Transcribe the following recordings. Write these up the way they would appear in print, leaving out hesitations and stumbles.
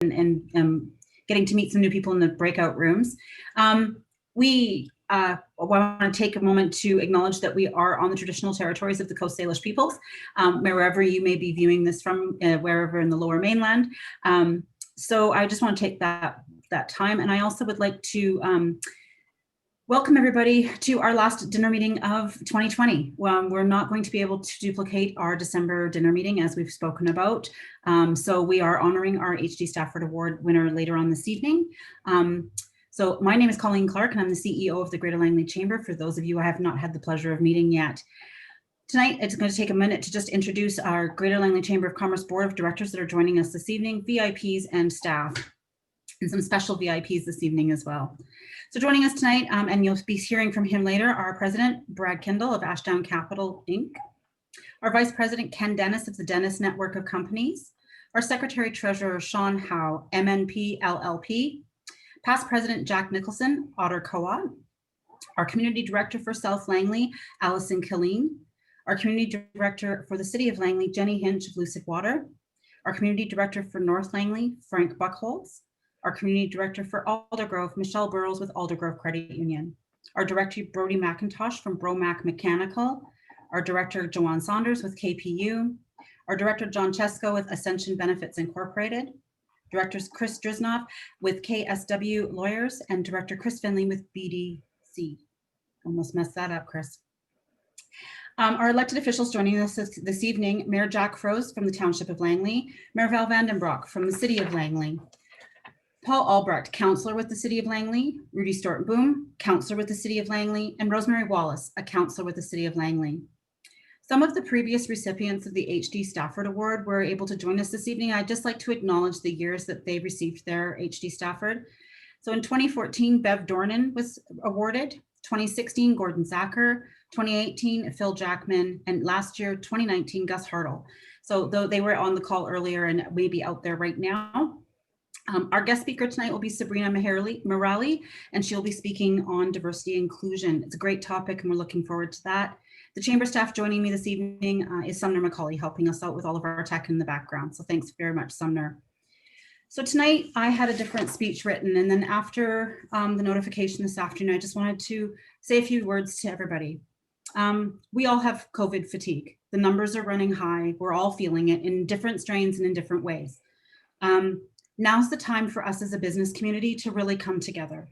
and getting to meet some new people in the breakout rooms. We want to take a moment to acknowledge that we are on the traditional territories of the Coast Salish peoples, wherever you may be viewing this from, wherever in the Lower Mainland. So I just want to take that time, and I also would like to welcome everybody to our last dinner meeting of 2020. We're not going to be able to duplicate our December dinner meeting as we've spoken about. So we are honoring our HD Stafford Award winner later on this evening. So my name is Colleen Clark and I'm the CEO of the Greater Langley Chamber, for those of you I have not had the pleasure of meeting yet. Tonight, it's going to take a minute to just introduce our Greater Langley Chamber of Commerce Board of Directors that are joining us this evening, VIPs and staff, and some special VIPs this evening as well. So joining us tonight, and you'll be hearing from him later, our President, Brad Kendall of Ashdown Capital, Inc., our Vice President, Ken Dennis of the Dennis Network of Companies, our Secretary Treasurer, Sean Howe, MNP LLP, Past President, Jack Nicholson, Otter Co-op, our Community Director for South Langley, Allison Killeen, our Community Director for the City of Langley, Jenny Hinch of Lucid Water, our Community Director for North Langley, Frank Buckholz, our Community Director for Aldergrove, Michelle Burrows with Aldergrove Credit Union, our Director, Brody McIntosh from Bromac Mechanical, our Director, Joanne Saunders with KPU, our Director, John Chesko with Ascension Benefits Incorporated, Directors Chris Drisnoff with KSW Lawyers, and Director Chris Finley with BDC. Almost messed that up, Chris. Our elected officials joining us this evening, Mayor Jack Froese from the Township of Langley, Mayor Val Vandenbroek from the City of Langley, Paul Albrecht, Councillor with the City of Langley, Rudy Stortenboom, Councillor with the City of Langley, and Rosemary Wallace, a Councillor with the City of Langley. Some of the previous recipients of the HD Stafford Award were able to join us this evening. I'd just like to acknowledge the years that they received their HD Stafford. So in 2014, Bev Dornan was awarded, 2016, Gordon Zacher, 2018, Phil Jackman, and last year, 2019, Gus Hartle. So though they were on the call earlier and maybe out there right now. Our guest speaker tonight will be Sabrina Morali, and she'll be speaking on diversity and inclusion. It's a great topic and we're looking forward to that. The chamber staff joining me this evening is Sumner McCauley, helping us out with all of our tech in the background. So thanks very much, Sumner. So tonight I had a different speech written, and then after the notification this afternoon, I just wanted to say a few words to everybody. We all have COVID fatigue. The numbers are running high. We're all feeling it in different strains and in different ways. Now's the time for us as a business community to really come together.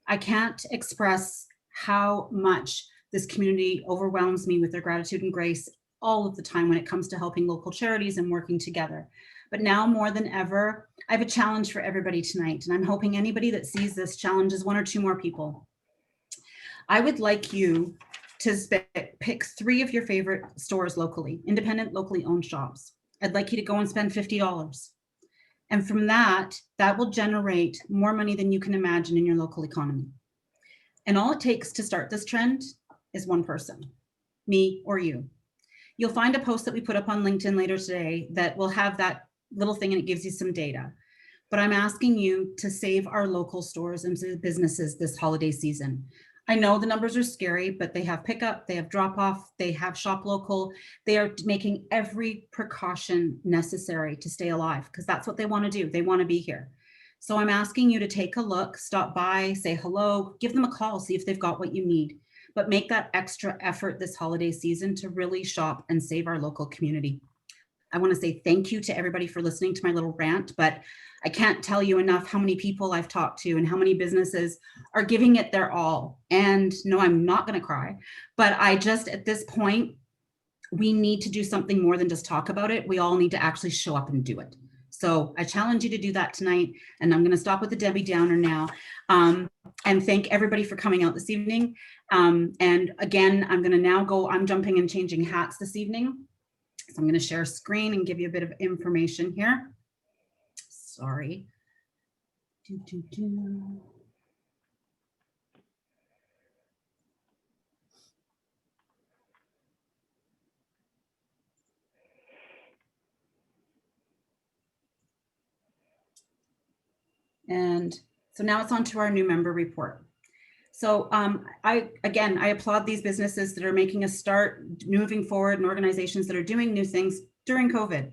I can't express how much this community overwhelms me with their gratitude and grace all of the time when it comes to helping local charities and working together. But now more than ever, I have a challenge for everybody tonight, and I'm hoping anybody that sees this challenges one or two more people. I would like you to pick 3 of your favorite stores locally, independent, locally owned shops. I'd like you to go and spend $50. And from that will generate more money than you can imagine in your local economy. And all it takes to start this trend is one person, me or you. You'll find a post that we put up on LinkedIn later today that will have that little thing and it gives you some data. But I'm asking you to save our local stores and businesses this holiday season. I know the numbers are scary, but they have pickup, they have drop off, they have shop local. They are making every precaution necessary to stay alive because that's what they want to do. They want to be here. So I'm asking you to take a look, stop by, say hello, give them a call, see if they've got what you need, but make that extra effort this holiday season to really shop and save our local community. I want to say thank you to everybody for listening to my little rant, but I can't tell you enough how many people I've talked to and how many businesses are giving it their all. And no, I'm not going to cry, but I just, at this point, we need to do something more than just talk about it. We all need to actually show up and do it. So I challenge you to do that tonight. And I'm going to stop with the Debbie Downer now and thank everybody for coming out this evening. And again, I'm going to now go, I'm jumping and changing hats this evening. So I'm going to share a screen and give you a bit of information here. Sorry. And so now it's on to our new member report. So I applaud these businesses that are making a start moving forward and organizations that are doing new things during COVID.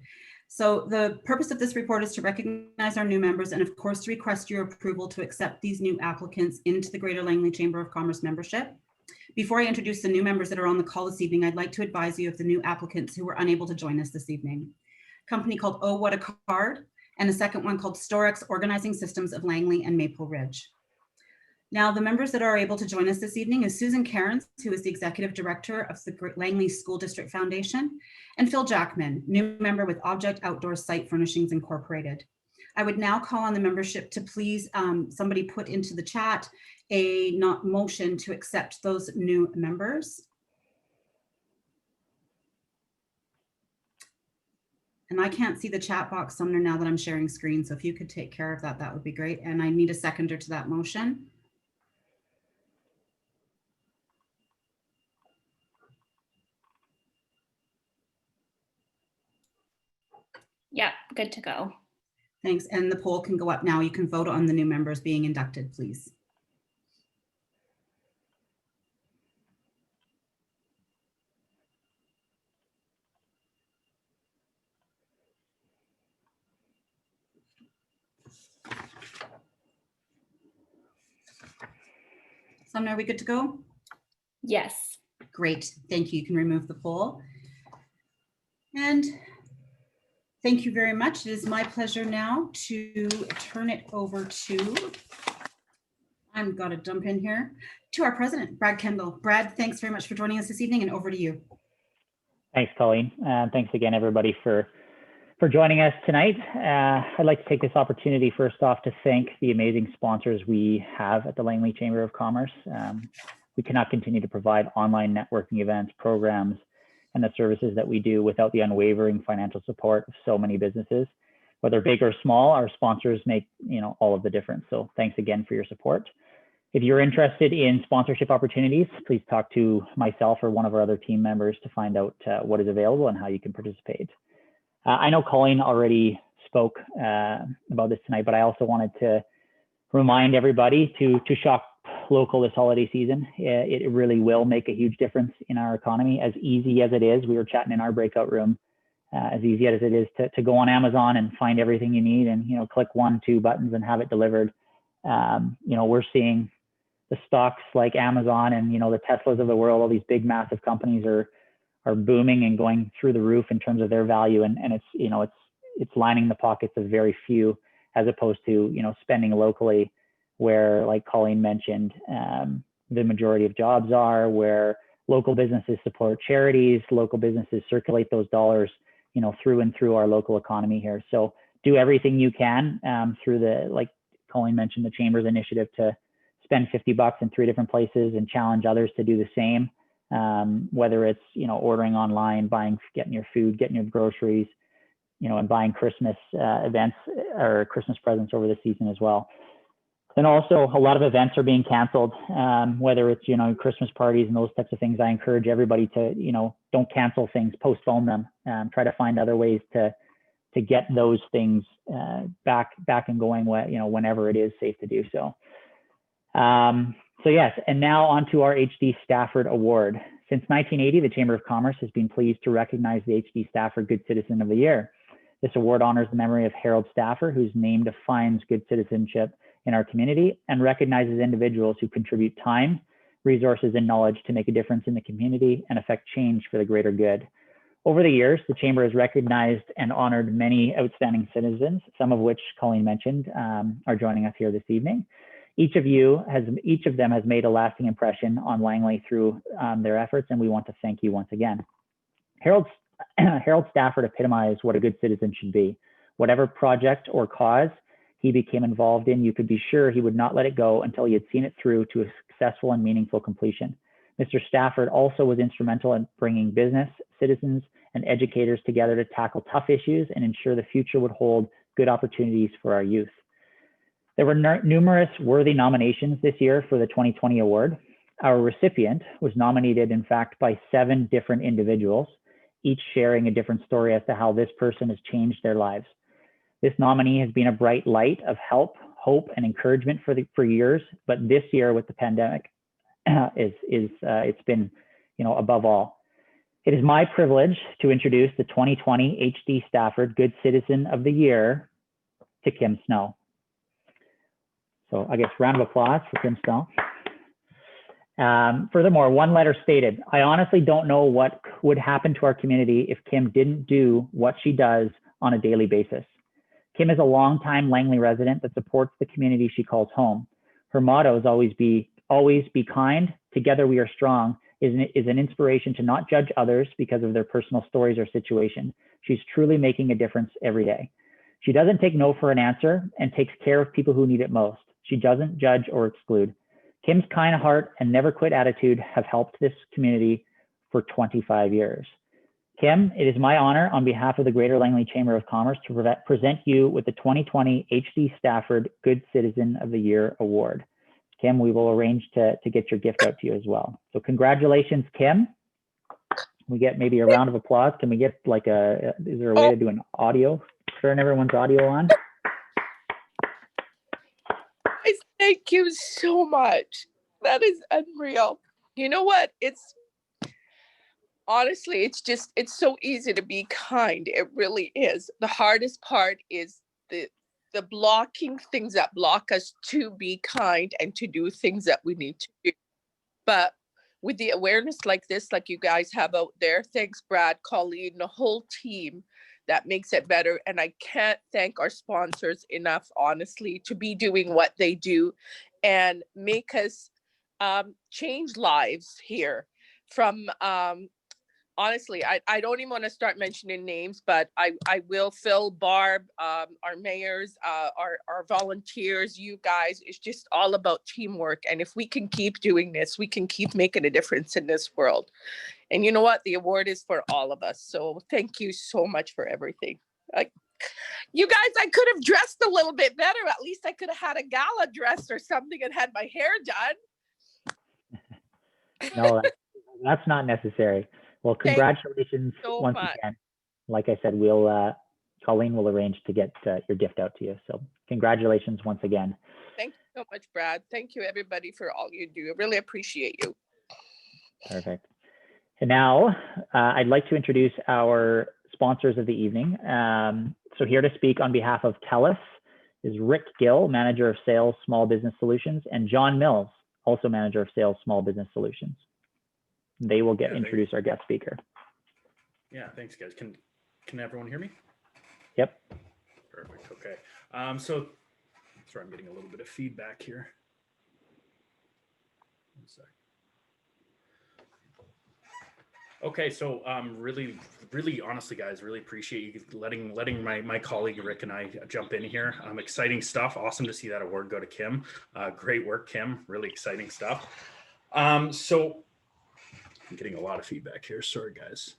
So the purpose of this report is to recognize our new members and of course to request your approval to accept these new applicants into the Greater Langley Chamber of Commerce membership. Before I introduce the new members that are on the call this evening, I'd like to advise you of the new applicants who were unable to join us this evening. A company called Oh What a Card, and a second one called Storex Organizing Systems of Langley and Maple Ridge. Now, the members that are able to join us this evening is Susan Cairns, who is the Executive Director of the Langley School District Foundation, and Phil Jackman, new member with Object Outdoor Site Furnishings Incorporated. I would now call on the membership to please somebody put into the chat a motion to accept those new members. And I can't see the chat box, Sumner, now that I'm sharing screen. So if you could take care of that, that would be great. And I need a seconder to that motion. Yep, good to go. Thanks. And the poll can go up now. You can vote on the new members being inducted, please. Sumner, are we good to go? Yes. Great. Thank you. You can remove the poll. And thank you very much. It is my pleasure now to turn it over to, I've got to jump in here, to our president, Brad Kendall. Brad, thanks very much for joining us this evening, and over to you. Thanks, Colleen. Thanks again, everybody, for joining us tonight. I'd like to take this opportunity first off to thank the amazing sponsors we have at the Langley Chamber of Commerce. We cannot continue to provide online networking events, programs, and the services that we do without the unwavering financial support of so many businesses. Whether big or small, our sponsors make all of the difference. So thanks again for your support. If you're interested in sponsorship opportunities, please talk to myself or one of our other team members to find out what is available and how you can participate. I know Colleen already spoke about this tonight, but I also wanted to remind everybody to shop local this holiday season. It really will make a huge difference in our economy. As easy as it is, we were chatting in our breakout room, as easy as it is to go on Amazon and find everything you need and click 1-2 buttons and have it delivered. We're seeing the stocks like Amazon and the Teslas of the world, all these big massive companies are booming and going through the roof in terms of their value, and it's lining the pockets of very few, as opposed to spending locally, where, like Colleen mentioned, the majority of jobs are, where local businesses support charities, local businesses circulate those dollars through and through our local economy here. So do everything you can through like Colleen mentioned, the Chamber's initiative to spend $50 in 3 different places and challenge others to do the same. Whether it's ordering online, getting your food, getting your groceries, and buying Christmas events or Christmas presents over the season as well. And also, a lot of events are being canceled, whether it's Christmas parties and those types of things. I encourage everybody to don't cancel things, postpone them, try to find other ways to get those things back and going whenever it is safe to do so. So yes, and now on to our HD Stafford Award. Since 1980, the Chamber of Commerce has been pleased to recognize the HD Stafford Good Citizen of the Year. This award honors the memory of Harold Stafford, whose name defines good citizenship in our community and recognizes individuals who contribute time, resources, and knowledge to make a difference in the community and affect change for the greater good. Over the years, the Chamber has recognized and honored many outstanding citizens, some of which Colleen mentioned are joining us here this evening. Each of them has made a lasting impression on Langley through their efforts, and we want to thank you once again. Harold Stafford epitomized what a good citizen should be. Whatever project or cause he became involved in, you could be sure he would not let it go until he had seen it through to a successful and meaningful completion. Mr. Stafford also was instrumental in bringing business, citizens, and educators together to tackle tough issues and ensure the future would hold good opportunities for our youth. There were numerous worthy nominations this year for the 2020 award. Our recipient was nominated, in fact, by 7 different individuals, each sharing a different story as to how this person has changed their lives. This nominee has been a bright light of help, hope, and encouragement for years, but this year with the pandemic, it's been, above all. It is my privilege to introduce the 2020 HD Stafford Good Citizen of the Year to Kim Snow. So I guess round of applause for Kim Snow. Furthermore, one letter stated, I honestly don't know what would happen to our community if Kim didn't do what she does on a daily basis. Kim is a longtime Langley resident that supports the community she calls home. Her motto is always be kind, together we are strong, is an inspiration to not judge others because of their personal stories or situation. She's truly making a difference every day. She doesn't take no for an answer and takes care of people who need it most. She doesn't judge or exclude. Kim's kind heart and never quit attitude have helped this community for 25 years. Kim, it is my honor on behalf of the Greater Langley Chamber of Commerce to present you with the 2020 HD Stafford Good Citizen of the Year Award. Kim, we will arrange to get your gift out to you as well. So congratulations, Kim. We get maybe a round of applause. Can we get like is there a way to do an audio? Turn everyone's audio on. Thank you so much. That is unreal. You know what? Honestly, it's so easy to be kind. It really is. The hardest part is the blocking things that block us to be kind and to do things that we need to do. But with the awareness like this, like you guys have out there, thanks Brad, Colleen, the whole team, that makes it better. And I can't thank our sponsors enough, honestly, to be doing what they do and make us change lives here from honestly, I don't even want to start mentioning names, but I will. Phil, Barb, our mayors, our volunteers, you guys, it's just all about teamwork. And if we can keep doing this, we can keep making a difference in this world. And you know what? The award is for all of us. So thank you so much for everything. You guys, I could have dressed a little bit better. At least I could have had a gala dress or something and had my hair done. No, that's not necessary. Well, congratulations so once much. again. Like I said, Colleen will arrange to get your gift out to you. So congratulations once again. Thank you so much, Brad. Thank you, everybody, for all you do. I really appreciate you. Perfect. And now I'd like to introduce our sponsors of the evening. So here to speak on behalf of TELUS is Rick Gill, Manager of Sales, Small Business Solutions, and John Mills, also Manager of Sales, Small Business Solutions. They will introduce our guest speaker. Yeah, thanks guys. Can everyone hear me? Yep. Perfect. Okay. So sorry, I'm getting a little bit of feedback here. One sec. Okay, so really honestly, guys, really appreciate you letting my colleague Rick and I jump in here. Exciting stuff. Awesome to see that award go to Kim. Great work, Kim. Really exciting stuff. So I'm getting a lot of feedback here. Sorry, guys.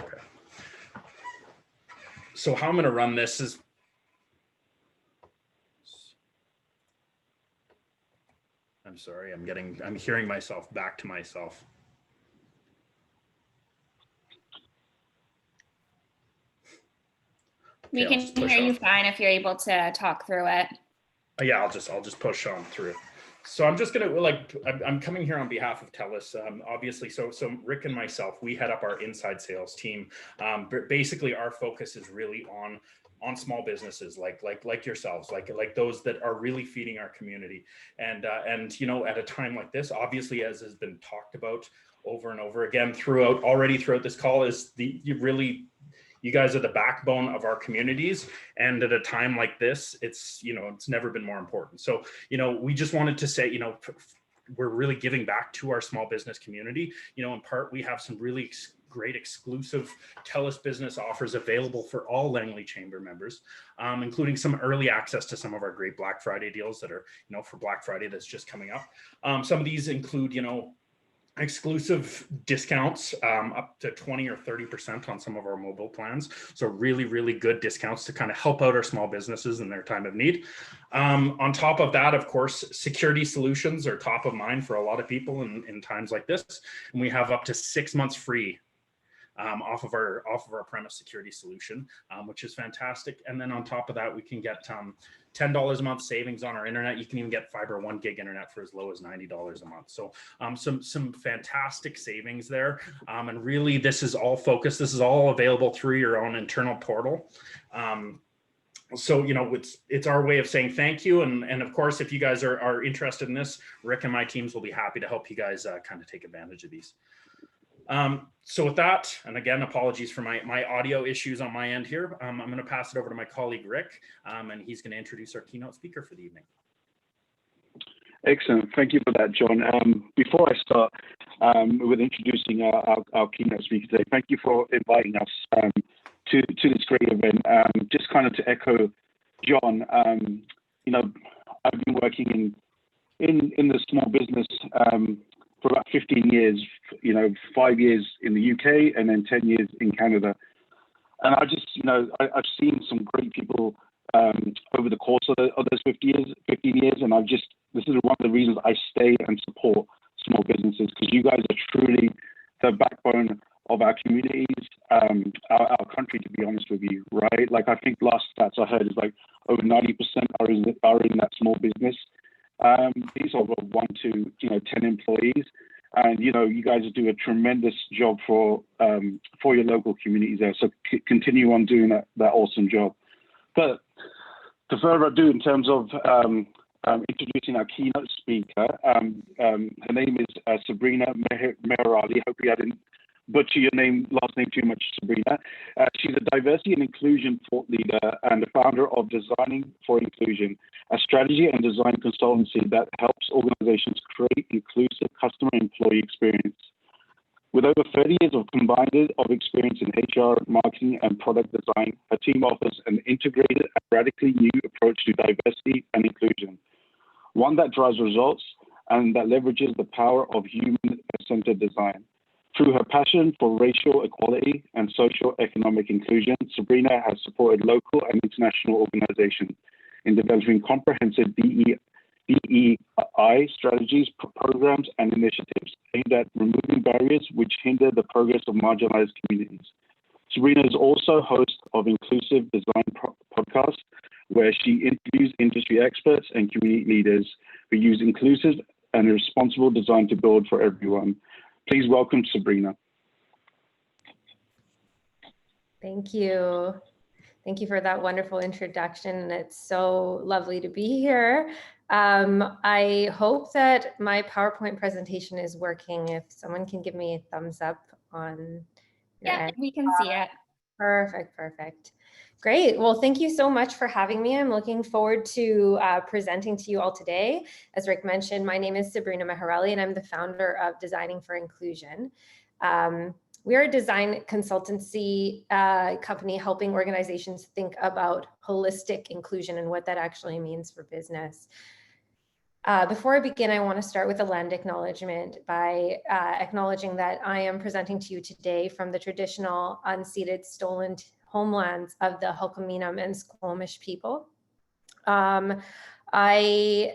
Okay. So how I'm going to run this is, I'm sorry, I'm hearing myself back to myself. We can hear you fine if you're able to talk through it. Yeah, I'll just push on through. So I'm just gonna I'm coming here on behalf of TELUS, obviously. So Rick and myself, we head up our inside sales team. Basically, our focus is really on small businesses like yourselves, like those that are really feeding our community. And you know, at a time like this, obviously, as has been talked about over and over again throughout this call, is you guys are the backbone of our communities. And at a time like this, it's never been more important. So, we just wanted to say, we're really giving back to our small business community. In part, we have some really great exclusive TELUS business offers available for all Langley Chamber members, including some early access to some of our great Black Friday deals that are, for Black Friday that's just coming up. Some of these include, exclusive discounts up to 20 or 30% on some of our mobile plans. So really, really good discounts to kind of help out our small businesses in their time of need. On top of that, of course, security solutions are top of mind for a lot of people in times like this. And we have up to 6 months free off of our premise security solution, which is fantastic. And then on top of that, we can get $10 a month savings on our internet. You can even get fiber 1 gig internet for as low as $90 a month. So some fantastic savings there. And really, this is all focused. This is all available through your own internal portal. So, you know, it's our way of saying thank you. And of course, if you guys are interested in this, Rick and my teams will be happy to help you guys kind of take advantage of these. So with that, and again, apologies for my audio issues on my end here. I'm going to pass it over to my colleague, Rick, and he's going to introduce our keynote speaker for the evening. Excellent. Thank you for that, John. Before I start with introducing our keynote speaker today, thank you for inviting us to this great event. Just kind of to echo John, you know, I've been working in the small business for about 15 years, you know, 5 years in the UK and then 10 years in Canada. And I just, you know, I've seen some great people over the course of those 15 years. And this is one of the reasons I stay and support small businesses, because you guys are truly the backbone of our communities, our country, to be honest with you, right? Like, I think last stats I heard is like over 90% are in that small business. These are 1 to 10 employees, and you know, you guys do a tremendous job for your local communities there. So continue on doing that awesome job. But to further ado, in terms of introducing our keynote speaker, her name is Sabrina Meherali. Hopefully I didn't butcher your last name too much, Sabrina. She's a diversity and inclusion thought leader and the founder of Designing for Inclusion, a strategy and design consultancy that helps organizations create inclusive customer and employee experience. With over 30 years of combined experience in HR, marketing, and product design, her team offers an integrated and radically new approach to diversity and inclusion, one that drives results and that leverages the power of human-centered design. Through her passion for racial equality and social economic inclusion, Sabrina has supported local and international organizations in developing comprehensive DEI strategies, programs, and initiatives aimed at removing barriers which hinder the progress of marginalized communities. Sabrina is also host of Inclusive Design Podcast, where she interviews industry experts and community leaders who use inclusive and responsible design to build for everyone. Please welcome Sabrina. Thank you. Thank you for that wonderful introduction. It's so lovely to be here. I hope that my PowerPoint presentation is working. If someone can give me a thumbs up on your end. We can see it. Perfect, perfect. Great. Well, thank you so much for having me. I'm looking forward to presenting to you all today. As Rick mentioned, my name is Sabrina Meherali, and I'm the founder of Designing for Inclusion. We are a design consultancy company helping organizations think about holistic inclusion and what that actually means for business. Before I begin, I want to start with a land acknowledgement by acknowledging that I am presenting to you today from the traditional unceded stolen homelands of the Hul'qumi'num and Squamish people. I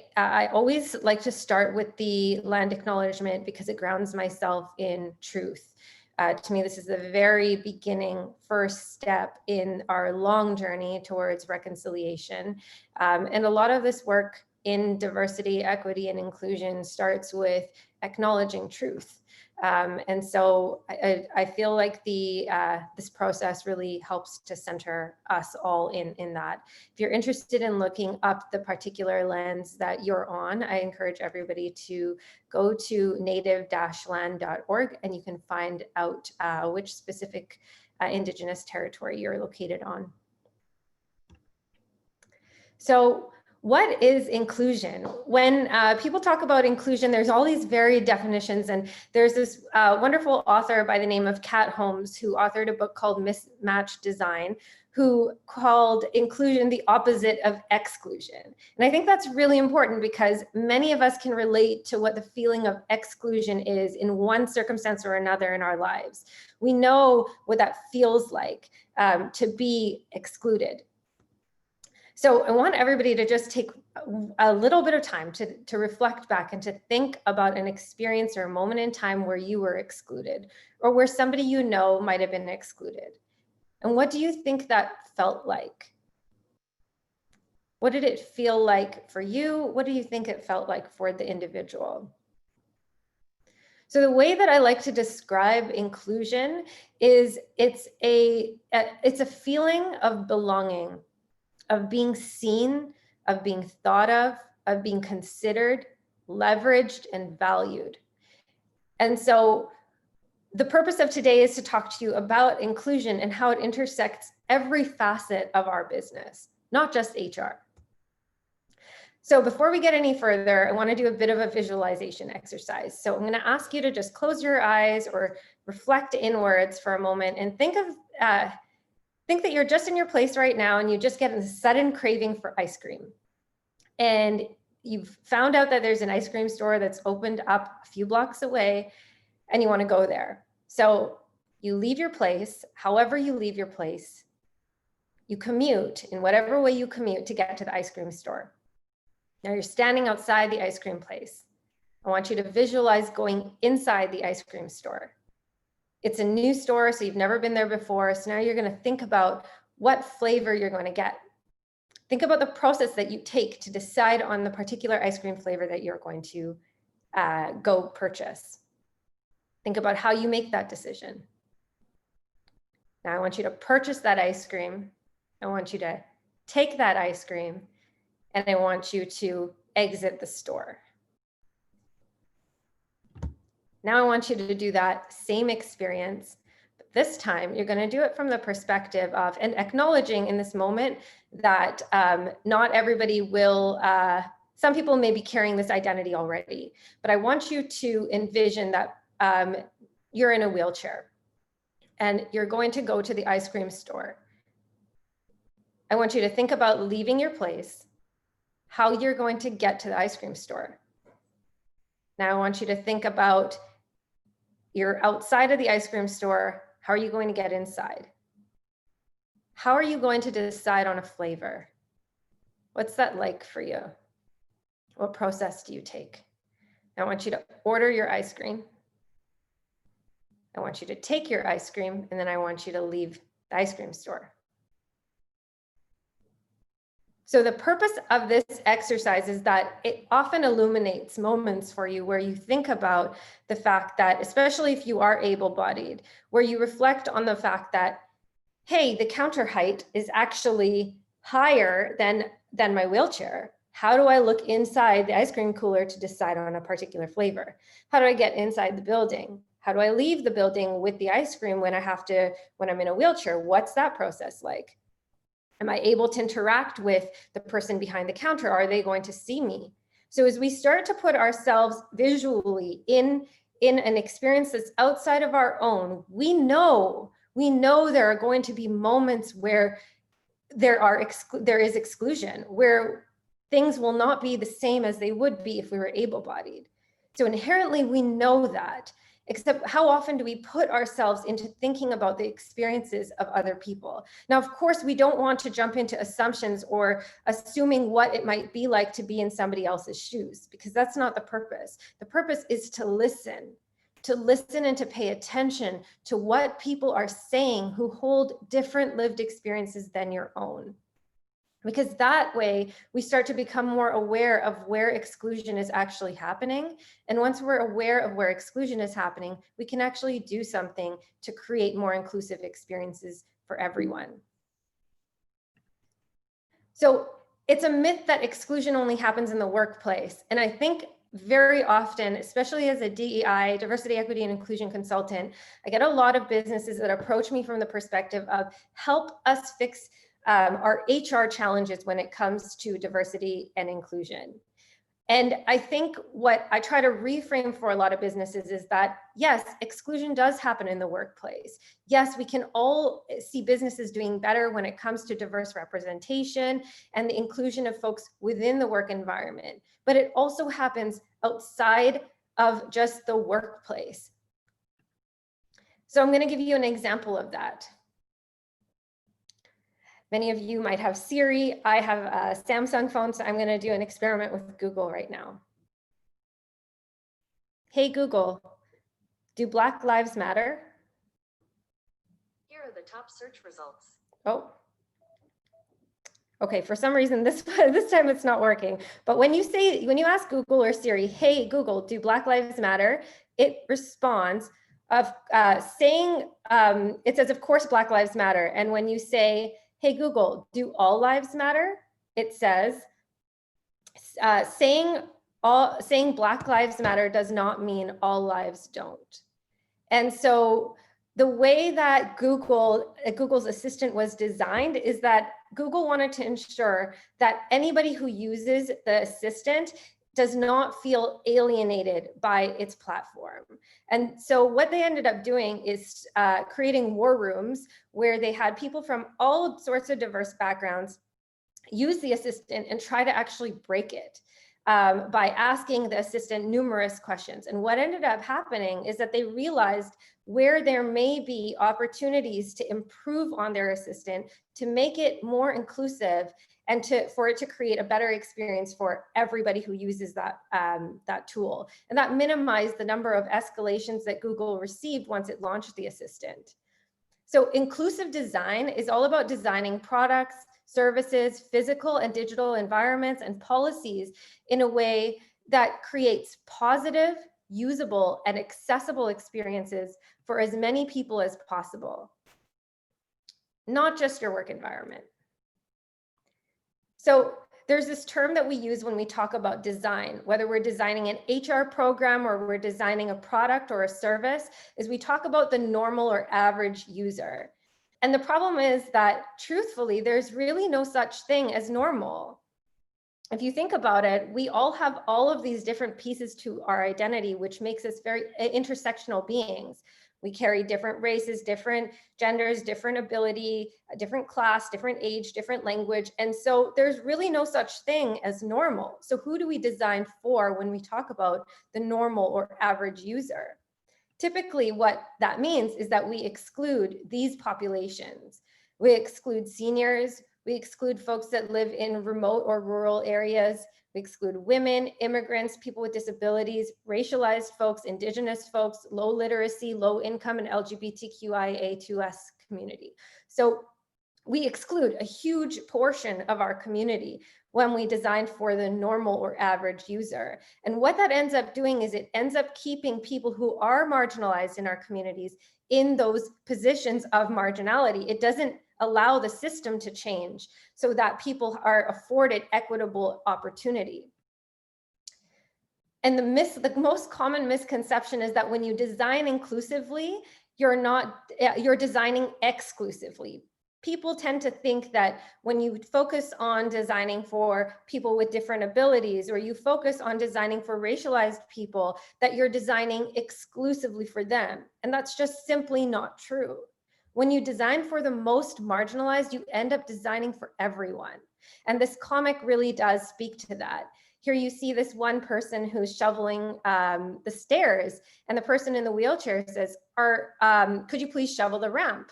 always like to start with the land acknowledgement because it grounds myself in truth. To me, this is the very beginning, first step in our long journey towards reconciliation. And a lot of this work in diversity, equity, and inclusion starts with acknowledging truth. And so I feel like this process really helps to center us all in that. If you're interested in looking up the particular lens that you're on, I encourage everybody to go to native-land.org and you can find out which specific Indigenous territory you're located on. So, what is inclusion? When people talk about inclusion, there's all these varied definitions, and there's this wonderful author by the name of Kat Holmes who authored a book called Mismatched Design, who called inclusion the opposite of exclusion. And I think that's really important because many of us can relate to what the feeling of exclusion is in one circumstance or another in our lives. We know what that feels like to be excluded. So I want everybody to just take a little bit of time to reflect back and to think about an experience or a moment in time where you were excluded, or where somebody you know might have been excluded. And what do you think that felt like? What did it feel like for you? What do you think it felt like for the individual? So the way that I like to describe inclusion is it's a feeling of belonging, of being seen, of being thought of being considered, leveraged, and valued. And so the purpose of today is to talk to you about inclusion and how it intersects every facet of our business, not just HR. So before we get any further, I want to do a bit of a visualization exercise. So I'm going to ask you to just close your eyes or reflect inwards for a moment and think that you're just in your place right now and you just get a sudden craving for ice cream. And you've found out that there's an ice cream store that's opened up a few blocks away and you want to go there. So you leave your place, however you leave your place, you commute in whatever way you commute to get to the ice cream store. Now you're standing outside the ice cream place. I want you to visualize going inside the ice cream store. It's a new store, so you've never been there before. So now you're going to think about what flavor you're going to get. Think about the process that you take to decide on the particular ice cream flavor that you're going to go purchase. Think about how you make that decision. Now I want you to purchase that ice cream. I want you to take that ice cream, and I want you to exit the store. Now I want you to do that same experience, but this time you're going to do it from the perspective of, and acknowledging in this moment that not everybody will, some people may be carrying this identity already, but I want you to envision that you're in a wheelchair and you're going to go to the ice cream store. I want you to think about leaving your place, how you're going to get to the ice cream store. Now I want you to think about you're outside of the ice cream store. How are you going to get inside? How are you going to decide on a flavor? What's that like for you? What process do you take? I want you to order your ice cream. I want you to take your ice cream, and then I want you to leave the ice cream store. So the purpose of this exercise is that it often illuminates moments for you where you think about the fact that, especially if you are able-bodied, where you reflect on the fact that, hey, the counter height is actually higher than my wheelchair. How do I look inside the ice cream cooler to decide on a particular flavor? How do I get inside the building? How do I leave the building with the ice cream when I'm in a wheelchair? What's that process like? Am I able to interact with the person behind the counter? Are they going to see me? So as we start to put ourselves visually in an experience that's outside of our own, we know there are going to be moments where there is exclusion, where things will not be the same as they would be if we were able-bodied. So inherently, we know that. Except how often do we put ourselves into thinking about the experiences of other people? Now, of course, we don't want to jump into assumptions or assuming what it might be like to be in somebody else's shoes, because that's not the purpose. The purpose is to listen and to pay attention to what people are saying who hold different lived experiences than your own. Because that way we start to become more aware of where exclusion is actually happening. And once we're aware of where exclusion is happening, we can actually do something to create more inclusive experiences for everyone. So it's a myth that exclusion only happens in the workplace. And I think very often, especially as a DEI, diversity, equity, and inclusion consultant, I get a lot of businesses that approach me from the perspective of help us fix our HR challenges when it comes to diversity and inclusion. And I think what I try to reframe for a lot of businesses is that, yes, exclusion does happen in the workplace. Yes, we can all see businesses doing better when it comes to diverse representation and the inclusion of folks within the work environment, but it also happens outside of just the workplace. So I'm going to give you an example of that. Many of you might have Siri. I have a Samsung phone, so I'm going to do an experiment with Google right now. Hey, Google, do Black Lives Matter? Here are the top search results. Oh. Okay, for some reason this time it's not working. But when you ask Google or Siri, hey Google, do Black Lives Matter? It responds of saying, it says, of course Black Lives Matter. And when you say, hey Google, do all lives matter? It says, saying Black Lives Matter does not mean all lives don't. And so the way that Google's assistant was designed is that Google wanted to ensure that anybody who uses the assistant does not feel alienated by its platform. And so what they ended up doing is creating war rooms where they had people from all sorts of diverse backgrounds use the assistant and try to actually break it by asking the assistant numerous questions. And what ended up happening is that they realized where there may be opportunities to improve on their assistant, to make it more inclusive, and for it to create a better experience for everybody who uses that tool. And that minimized the number of escalations that Google received once it launched the assistant. So inclusive design is all about designing products, services, physical and digital environments, and policies in a way that creates positive, usable, and accessible experiences for as many people as possible, not just your work environment. So there's this term that we use when we talk about design, whether we're designing an HR program or we're designing a product or a service, is we talk about the normal or average user. And the problem is that, truthfully, there's really no such thing as normal. If you think about it, we all have all of these different pieces to our identity, which makes us very intersectional beings. We carry different races, different genders, different ability, different class, different age, different language. And so there's really no such thing as normal. So who do we design for when we talk about the normal or average user? Typically, what that means is that we exclude these populations. We exclude seniors, we exclude folks that live in remote or rural areas, we exclude women, immigrants, people with disabilities, racialized folks, indigenous folks, low literacy, low income, and LGBTQIA2S community. So we exclude a huge portion of our community when we design for the normal or average user. And what that ends up doing is it ends up keeping people who are marginalized in our communities in those positions of marginality. It doesn't allow the system to change so that people are afforded equitable opportunity. And the most common misconception is that when you design inclusively, you're designing exclusively. People tend to think that when you focus on designing for people with different abilities, or you focus on designing for racialized people, that you're designing exclusively for them. And that's just simply not true. When you design for the most marginalized, you end up designing for everyone. And this comic really does speak to that. Here you see this one person who's shoveling the stairs, and the person in the wheelchair says, could you please shovel the ramp?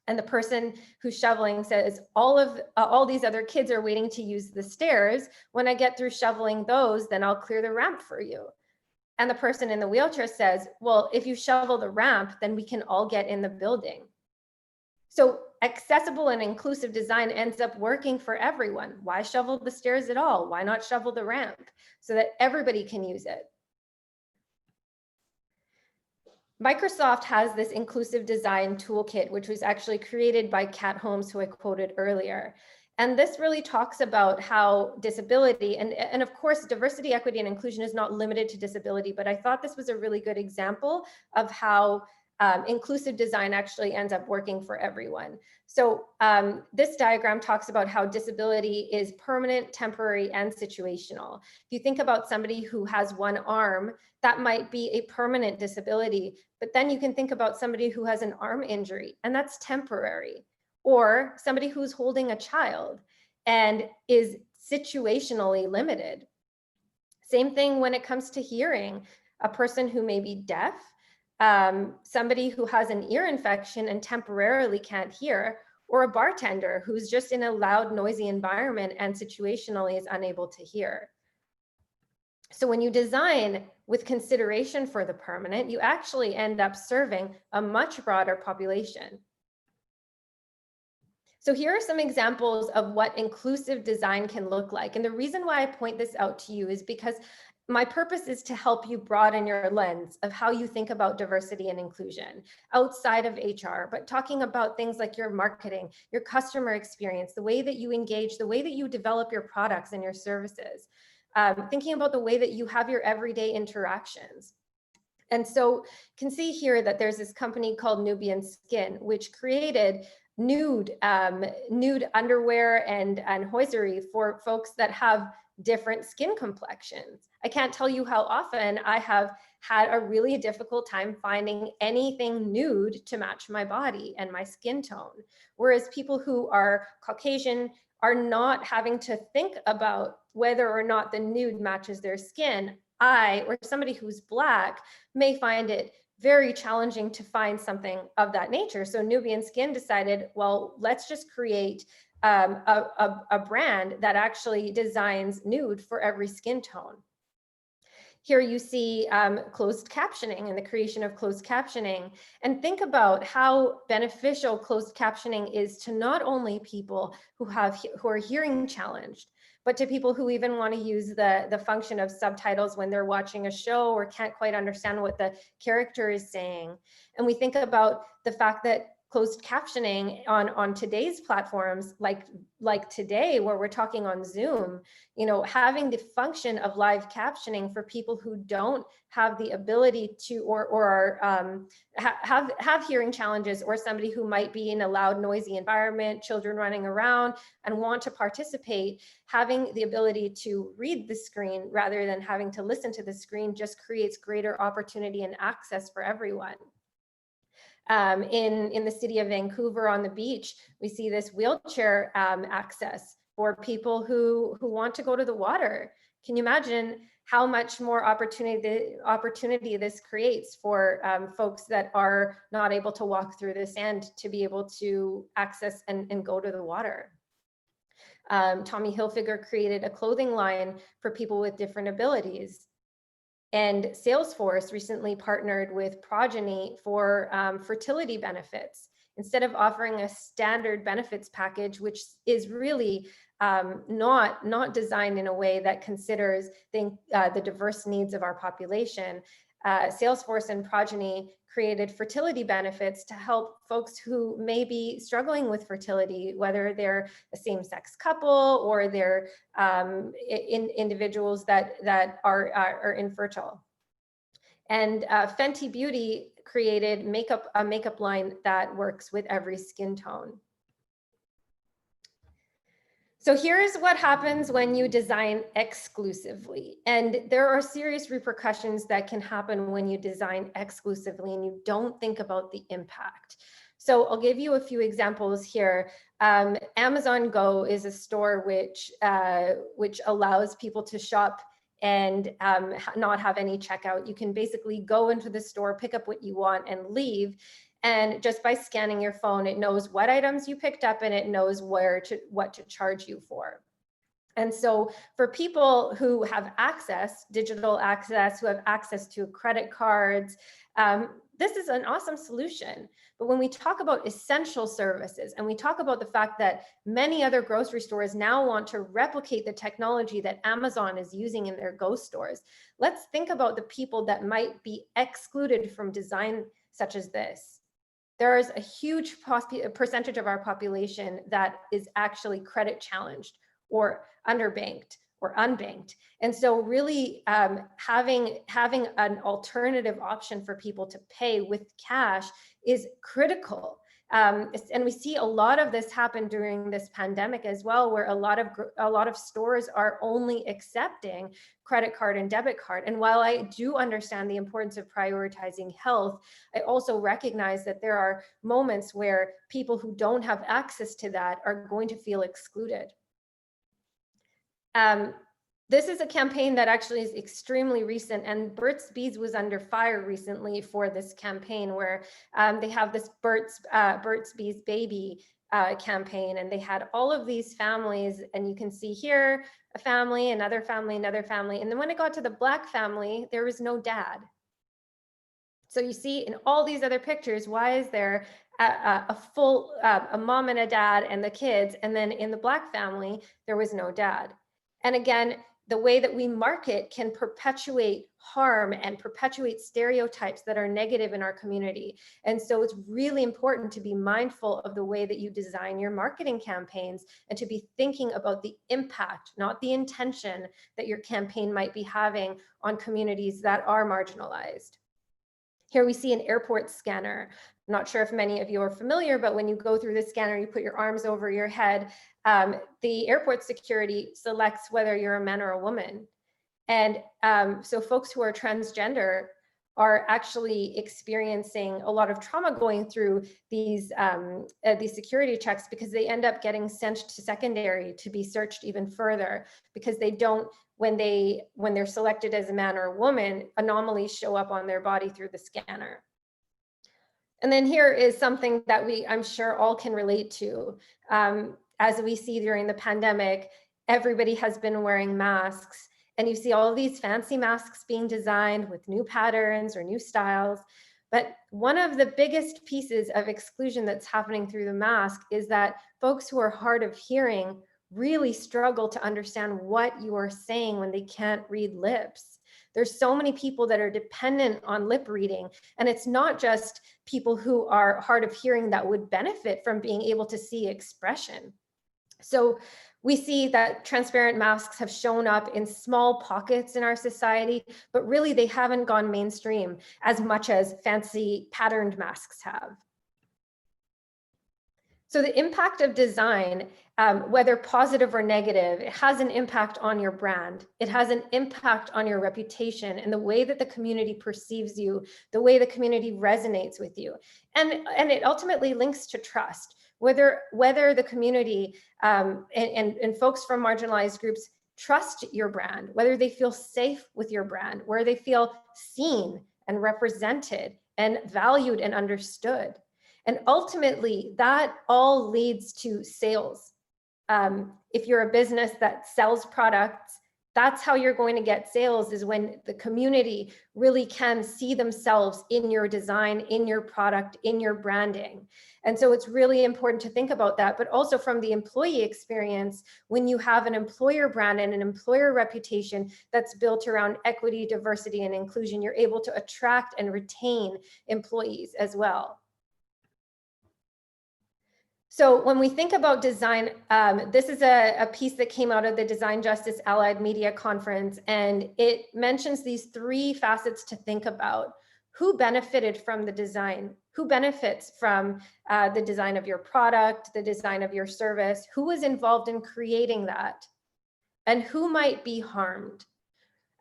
And the person who's shoveling says, all these other kids are waiting to use the stairs. When I get through shoveling those, then I'll clear the ramp for you. And the person in the wheelchair says, well, if you shovel the ramp, then we can all get in the building. So accessible and inclusive design ends up working for everyone. Why shovel the stairs at all? Why not shovel the ramp so that everybody can use it? Microsoft has this inclusive design toolkit, which was actually created by Kat Holmes, who I quoted earlier. And this really talks about how disability, and of course, diversity, equity, and inclusion is not limited to disability, but I thought this was a really good example of how inclusive design actually ends up working for everyone. So this diagram talks about how disability is permanent, temporary, and situational. If you think about somebody who has one arm, that might be a permanent disability, but then you can think about somebody who has an arm injury, and that's temporary. Or somebody who's holding a child and is situationally limited. Same thing when it comes to hearing, a person who may be deaf, somebody who has an ear infection and temporarily can't hear, or a bartender who's just in a loud, noisy environment and situationally is unable to hear. So when you design with consideration for the permanent, you actually end up serving a much broader population. So here are some examples of what inclusive design can look like. And the reason why I point this out to you is because my purpose is to help you broaden your lens of how you think about diversity and inclusion outside of HR, but talking about things like your marketing, your customer experience, the way that you engage, the way that you develop your products and your services, thinking about the way that you have your everyday interactions. And so you can see here that there's this company called Nubian Skin, which created nude underwear and hosiery for folks that have different skin complexions. I can't tell you how often I have had a really difficult time finding anything nude to match my body and my skin tone. Whereas people who are Caucasian are not having to think about whether or not the nude matches their skin. I, or somebody who's Black, may find it very challenging to find something of that nature. So Nubian Skin decided, well, let's just create a brand that actually designs nude for every skin tone. Here you see closed captioning and the creation of closed captioning. And think about how beneficial closed captioning is to not only people who are hearing challenged, but to people who even want to use the function of subtitles when they're watching a show or can't quite understand what the character is saying. And we think about the fact that closed captioning on today's platforms, like today, where we're talking on Zoom, you know, having the function of live captioning for people who don't have the ability to, or have hearing challenges, or somebody who might be in a loud, noisy environment, children running around and want to participate, having the ability to read the screen rather than having to listen to the screen just creates greater opportunity and access for everyone. In the city of Vancouver on the beach, we see this wheelchair access for people who want to go to the water. Can you imagine how much more opportunity this creates for folks that are not able to walk through the sand to be able to access and go to the water? Tommy Hilfiger created a clothing line for people with different abilities. And Salesforce recently partnered with Progeny for fertility benefits. Instead of offering a standard benefits package, which is really not designed in a way that considers the diverse needs of our population, Salesforce and Progeny created fertility benefits to help folks who may be struggling with fertility, whether they're a same-sex couple or they're individuals that are infertile. And Fenty Beauty created a makeup line that works with every skin tone. So here's what happens when you design exclusively. And there are serious repercussions that can happen when you design exclusively and you don't think about the impact. So I'll give you a few examples here. Amazon Go is a store which allows people to shop and not have any checkout. You can basically go into the store, pick up what you want and leave. And just by scanning your phone, it knows what items you picked up and it knows what to charge you for. And so for people who have access, digital access, who have access to credit cards, this is an awesome solution. But when we talk about essential services and we talk about the fact that many other grocery stores now want to replicate the technology that Amazon is using in their Go stores, let's think about the people that might be excluded from design such as this. There is a huge percentage of our population that is actually credit challenged or underbanked or unbanked. And so really having an alternative option for people to pay with cash is critical. And we see a lot of this happen during this pandemic as well, where a lot of stores are only accepting credit card and debit card. And while I do understand the importance of prioritizing health, I also recognize that there are moments where people who don't have access to that are going to feel excluded. This is a campaign that actually is extremely recent, and Burt's Bees was under fire recently for this campaign, where they have this Burt's Bees baby campaign, and they had all of these families, and you can see here a family, another family, another family, and then when it got to the Black family, there was no dad. So you see in all these other pictures, why is there a full a mom and a dad and the kids, and then in the Black family there was no dad? And again, the way that we market can perpetuate harm and perpetuate stereotypes that are negative in our community. And so it's really important to be mindful of the way that you design your marketing campaigns and to be thinking about the impact, not the intention, that your campaign might be having on communities that are marginalized. Here we see an airport scanner. I'm not sure if many of you are familiar, but when you go through the scanner, you put your arms over your head. The airport security selects whether you're a man or a woman. And so folks who are transgender are actually experiencing a lot of trauma going through these security checks, because they end up getting sent to secondary to be searched even further, because they don't, when they're selected as a man or a woman, anomalies show up on their body through the scanner. And then here is something that I'm sure all can relate to. As we see during the pandemic, everybody has been wearing masks, and you see all of these fancy masks being designed with new patterns or new styles. But one of the biggest pieces of exclusion that's happening through the mask is that folks who are hard of hearing really struggle to understand what you are saying when they can't read lips. There's so many people that are dependent on lip reading, and it's not just people who are hard of hearing that would benefit from being able to see expression. So we see that transparent masks have shown up in small pockets in our society, but really they haven't gone mainstream as much as fancy patterned masks have. So the impact of design, whether positive or negative, it has an impact on your brand. It has an impact on your reputation and the way that the community perceives you, the way the community resonates with you. And it ultimately links to trust. Whether the community and folks from marginalized groups trust your brand, whether they feel safe with your brand, where they feel seen and represented and valued and understood. And ultimately, that all leads to sales. If you're a business that sells products, that's how you're going to get sales, is when the community really can see themselves in your design, in your product, in your branding. And so it's really important to think about that, but also from the employee experience, when you have an employer brand and an employer reputation that's built around equity, diversity, and inclusion, you're able to attract and retain employees as well. So when we think about design, this is a piece that came out of the Design Justice Allied Media Conference, and it mentions these three facets to think about. Who benefited from the design? Who benefits from the design of your product, the design of your service? Who was involved in creating that? And who might be harmed?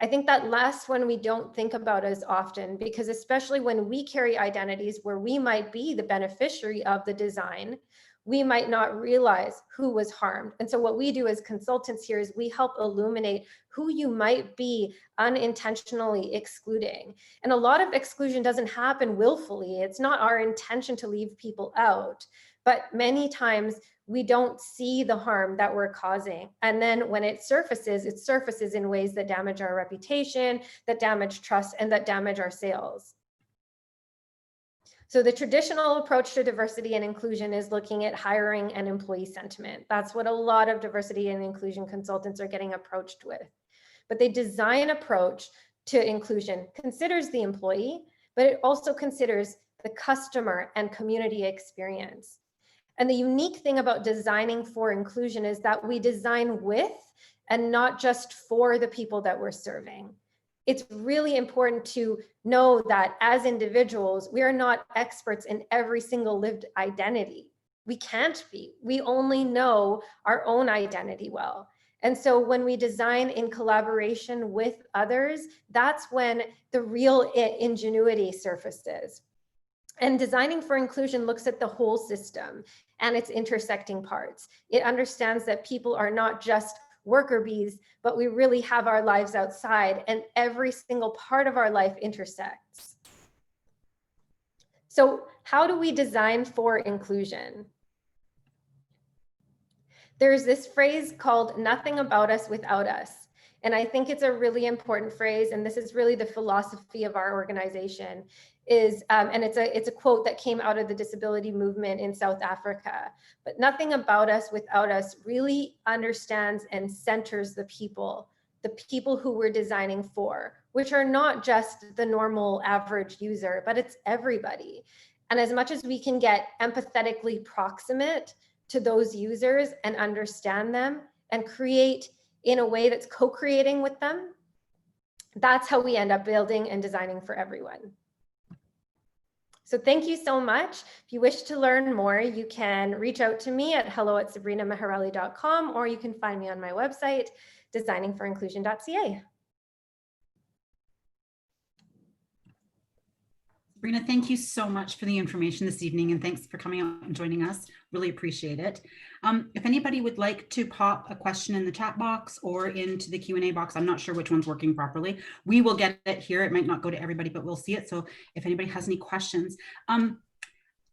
I think that last one we don't think about as often, because especially when we carry identities where we might be the beneficiary of the design, we might not realize who was harmed. And so what we do as consultants here is we help illuminate who you might be unintentionally excluding. And a lot of exclusion doesn't happen willfully. It's not our intention to leave people out, but many times we don't see the harm that we're causing. And then when it surfaces in ways that damage our reputation, that damage trust, and that damage our sales. So the traditional approach to diversity and inclusion is looking at hiring and employee sentiment. That's what a lot of diversity and inclusion consultants are getting approached with. But the design approach to inclusion considers the employee, but it also considers the customer and community experience. And the unique thing about designing for inclusion is that we design with and not just for the people that we're serving. It's really important to know that as individuals, we are not experts in every single lived identity. We can't be. We only know our own identity well. And so when we design in collaboration with others, that's when the real ingenuity surfaces. And designing for inclusion looks at the whole system and its intersecting parts. It understands that people are not just worker bees, but we really have our lives outside, and every single part of our life intersects. So how do we design for inclusion? There's this phrase called "nothing about us without us." And I think it's a really important phrase. And this is really the philosophy of our organization is, and it's a quote that came out of the disability movement in South Africa, but nothing about us without us really understands and centers the people who we're designing for, which are not just the normal average user, but it's everybody. And as much as we can get empathetically proximate to those users and understand them and create in a way that's co-creating with them, that's how we end up building and designing for everyone. So thank you so much. If you wish to learn more, you can reach out to me at hello@sabrinamaharali.com, or you can find me on my website, designingforinclusion.ca. Sabrina, thank you so much for the information this evening, and thanks for coming out and joining us. Really appreciate it. If anybody would like to pop a question in the chat box or into the Q&A box, I'm not sure which one's working properly. We will get it here. It might not go to everybody, but we'll see it. So if anybody has any questions,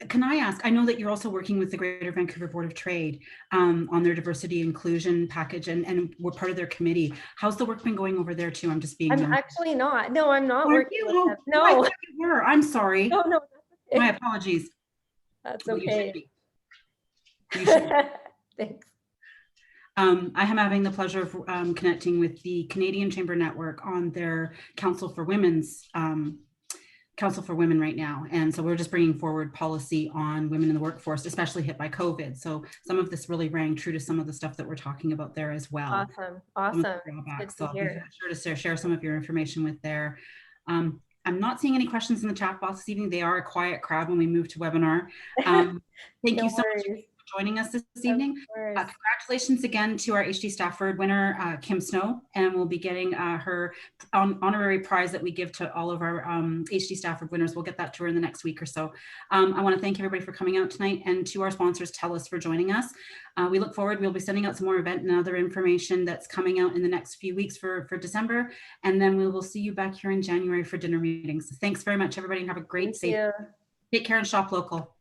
can I ask, I know that you're also working with the Greater Vancouver Board of Trade on their diversity inclusion package, and we're part of their committee. How's the work been going over there too? I'm just being I'm actually not. No, I'm not working with them. No, I No. thought you were. I'm sorry. No, no. My apologies. That's Well, okay. you should be. Thanks. I am having the pleasure of connecting with the Canadian Chamber Network on their Council for Women's Council for Women right now. And so we're just bringing forward policy on women in the workforce, especially hit by COVID. So some of this really rang true to some of the stuff that we're talking about there as well. Awesome. Awesome. Good So to I'll be hear. sure to share some of your information with there. I'm not seeing any questions in the chat box this evening. They are a quiet crowd when we move to webinar. Thank you so much for joining us this evening. Congratulations again to our HD Stafford winner, Kim Snow, and we'll be getting her honorary prize that we give to all of our HD Stafford winners. We'll get that to her in the next week or so. I want to thank everybody for coming out tonight, and to our sponsors, TELUS, for joining us. We look forward. We'll be sending out some more event and other information that's coming out in the next few weeks for December, and then we will see you back here in January for dinner meetings. So thanks very much, everybody, and have a great, safe. Take care and shop local.